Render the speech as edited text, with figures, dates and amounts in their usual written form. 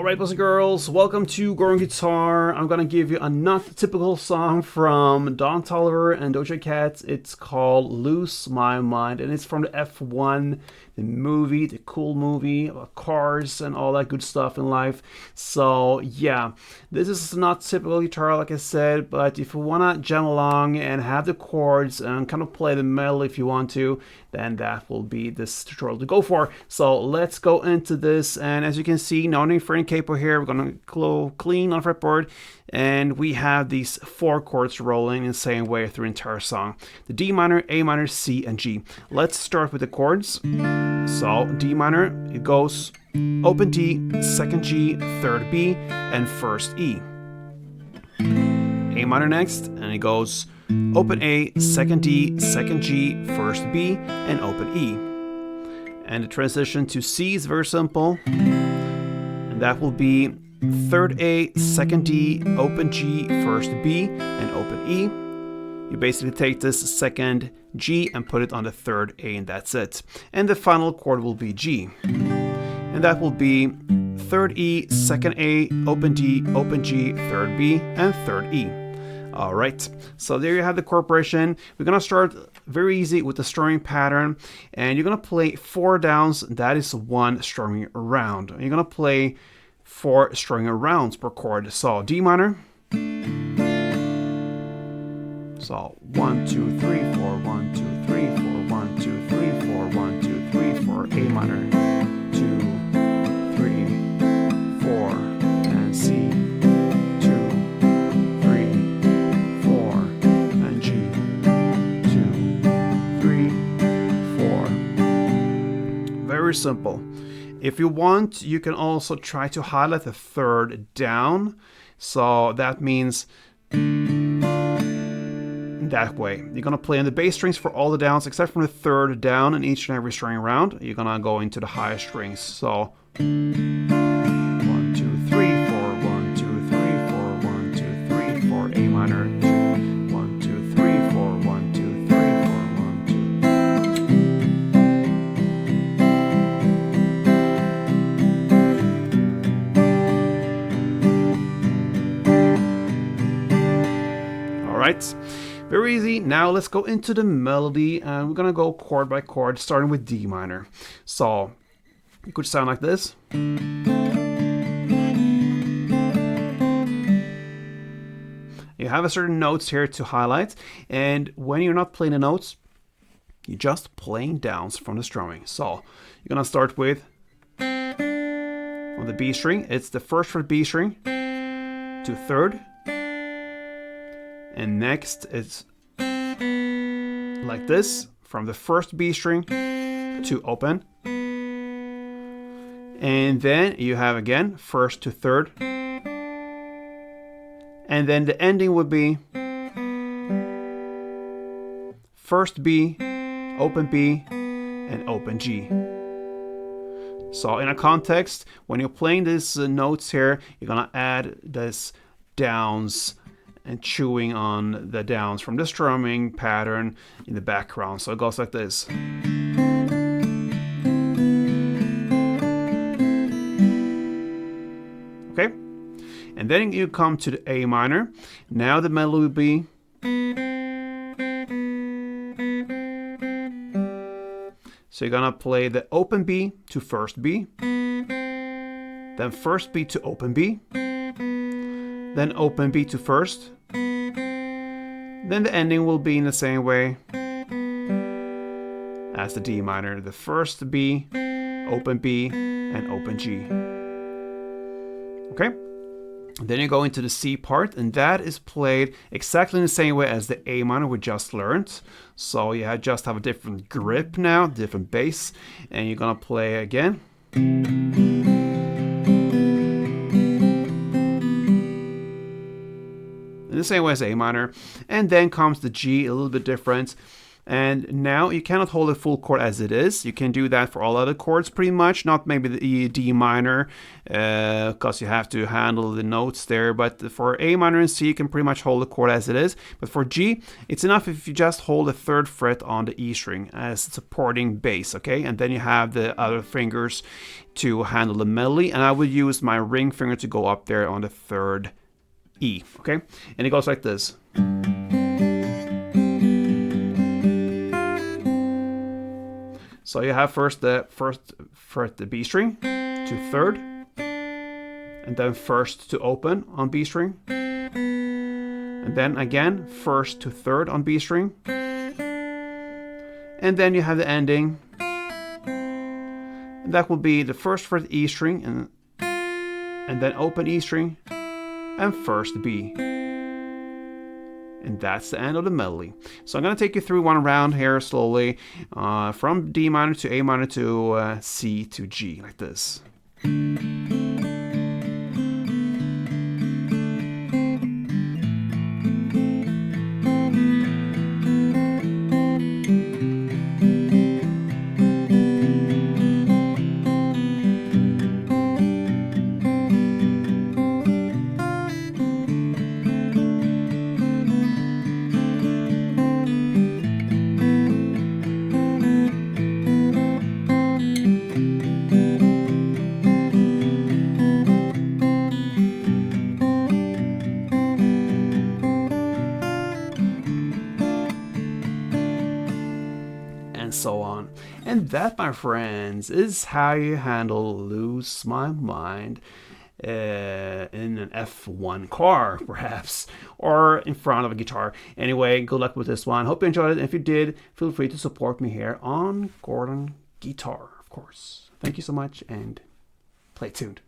Alright, boys and girls, welcome to Growing Guitar. I'm gonna give you a not typical song from Don Toliver and Doja Cat. It's called Lose My Mind, and it's from the F1, the movie, the cool movie about cars and all that good stuff in life. So yeah, this is not typical guitar like I said, but if you wanna jam along and have the chords and kind of play the melody if you want to, then that will be this tutorial to go for. So let's go into this, and as you can see, no need for any capo here. We're gonna clean on fretboard, and we have these four chords rolling in the same way through the entire song: the D minor, A minor, C, and G. Let's start with the chords. So D minor, it goes open D, second G, third B, and first E. A minor next, and it goes open A, second D, second G, first B, and open E. And the transition to C is very simple, and that will be third A, second D, open G, first B, and open E. You basically take this second G and put it on the third A, and that's it. And the final chord will be G, and that will be third E, second A, open D, open G, third B, and third E. Alright, so there you have the chord progression. We're going to start very easy with the strumming pattern, and you're going to play 4 downs. That is 1 strumming round. You're going to play 4 strumming rounds per chord. So D minor. So 1, 2, 3, 4, 1, 2, 3, 4, 1, 2, 3, 4, 1, 2, 3, 4, A minor, 2, 3, 4, and C. Very simple. If you want, you can also try to highlight the third down. So that means that way. You're going to play on the bass strings for all the downs except from the third down in each and every string round. You're going to go into the higher strings. So 1, 2, 3, 4, 1, 2, 3, 4, 1, 2, 3, 4, A minor, 1, 2, 3, 4, 1, 2, 3, 4, 1, 2. Alright. Very easy. Now let's go into the melody, and we're gonna go chord by chord, starting with D minor. So it could sound like this. You have a certain notes here to highlight, and when you're not playing the notes, you're just playing downs from the strumming. So you're gonna start with on the B string. It's the first fret B string to third. And next it's like this, from the first B string to open. And then you have again first to third. And then the ending would be first B, open B, and open G. So in a context, when you're playing these notes here, you're gonna add this downs and chewing on the downs from the strumming pattern in the background. So it goes like this. Okay? And then you come to the A minor. Now the melody will be so you're gonna play the open B to first B, then first B to open B, then open B to first. Then the ending will be in the same way as the D minor. The first B, open B, and open G. Okay? Then you go into the C part, and that is played exactly in the same way as the A minor we just learned. So you just have a different grip now, different bass, and you're gonna play again. In the same way as A minor, and then comes the G, a little bit different. And now you cannot hold a full chord as it is. You can do that for all other chords pretty much, not maybe the D minor, because you have to handle the notes there. But for A minor and C, you can pretty much hold the chord as it is. But for G, it's enough if you just hold the 3rd fret on the E string as supporting bass, okay? And then you have the other fingers to handle the melody. And I would use my ring finger to go up there on the 3rd E, okay? And it goes like this. So you have first the 1st fret, the B string, to 3rd, and then 1st to open on B string, and then again 1st to 3rd on B string, and then you have the ending. And that will be the 1st fret E string, and then open E string, and 1st B. And that's the end of the melody. So I'm going to take you through one round here slowly, from D minor to A minor to C to G, like this. And so on. And that, my friends, is how you handle Lose My Mind in an F1 car, perhaps, or in front of a guitar. Anyway, good luck with this one. Hope you enjoyed it. And if you did, feel free to support me here on Gordon Guitar, of course. Thank you so much, and play tuned.